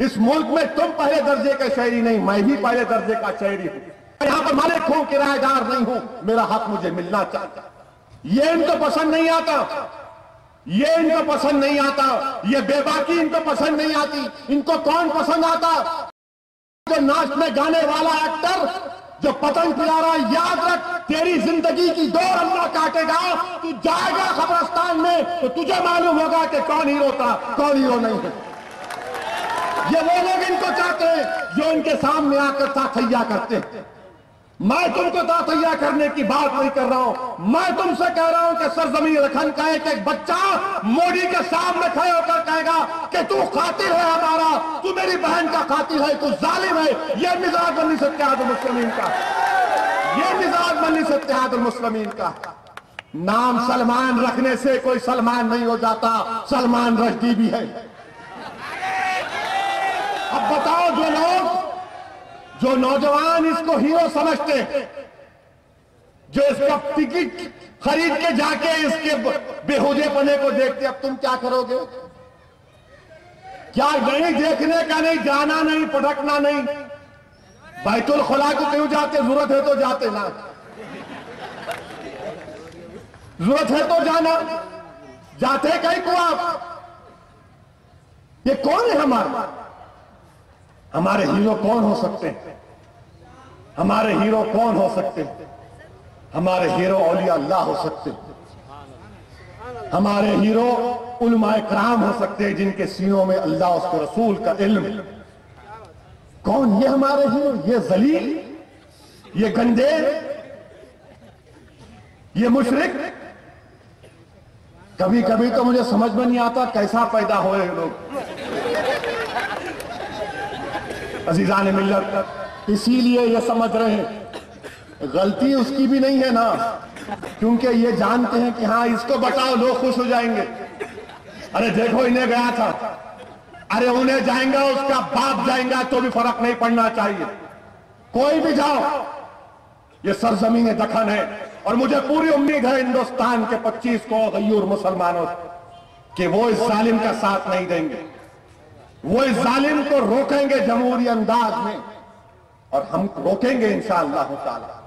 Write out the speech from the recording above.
इस मुल्क में तुम पहले दर्जे का शहरी नहीं, मैं भी पहले दर्जे का शहरी हूं। यहां पर मालिक हूं, किराएदार नहीं हूं। मेरा हक मुझे मिलना चाहिए। ये इनको पसंद नहीं आता, ये इनको पसंद नहीं आता, ये बेबाकी इनको पसंद नहीं आती। इनको कौन पसंद आता? जो नाचने गाने वाला एक्टर जो पतंग पिला रहा है। याद रख, तेरी जिंदगी की दौड़ अल्लाह काटेगा। तू जाएगा कब्रिस्तान में तो तुझे मालूम होगा कि कौन हीरो था, कौन हीरो नहीं है। ये वो लोग इनको चाहते हैं जो इनके सामने आकर ताथैया करते हैं। मैं तुमको ताथैया करने की बात नहीं कर रहा हूं। मैं तुमसे कह रहा हूं कि सरजमीन रखन का एक बच्चा मोदी के सामने खड़े होकर कहेगा कि तू कातिल है हमारा, तू मेरी बहन का कातिल है, तू जालिम है। यह मिजाज बनी इत्तेहादुल मुस्लिमीन का, यह मिजाज बनी इत्तेहादुल मुस्लिमीन का। नाम सलमान रखने से कोई सलमान नहीं हो जाता, सलमान रश्दी भी है। अब बताओ, जो नौजवान इसको हीरो समझते हैं, जो इसका टिकट खरीद के जाके इसके बेहुदेपने को देखते, अब तुम क्या करोगे? क्या नहीं देखने का, नहीं जाना, नहीं पटकना, नहीं बैतुल खुला को क्यों जाते? जरूरत है तो जाते ना, जरूरत है तो जाना, जाते कहीं को आप? ये कौन है हमारे हीरो कौन हो सकते हैं? हमारे हीरो कौन हो सकते हैं? हमारे हीरो औलिया अल्लाह हो सकते हैं। हमारे हीरो उलमाए कराम हो सकते हैं, जिनके सीनों में अल्लाह उसको रसूल का इल्म। कौन ये हमारे हीरो? ये जलील, ये गंदे, ये मुशरिक। कभी कभी तो मुझे समझ में नहीं आता कैसा पैदा हुए लोग। अजीजान मिल्लत, इसीलिए ये समझ रहे हैं गलती उसकी भी नहीं है ना, क्योंकि ये जानते हैं कि हाँ इसको बताओ लोग खुश हो जाएंगे। अरे देखो इन्हें गया था, अरे उन्हें जाएंगा, उसका बाप जाएगा तो भी फर्क नहीं पड़ना चाहिए। कोई भी जाओ, ये सरजमीन दखन है। और मुझे पूरी उम्मीद है हिंदुस्तान के 25 को गयूर मुसलमानों कि वो इस जालिम का साथ नहीं देंगे, वो इस जालिम को रोकेंगे जमहूरी अंदाज में, और हम रोकेंगे इंशाअल्लाह ताला।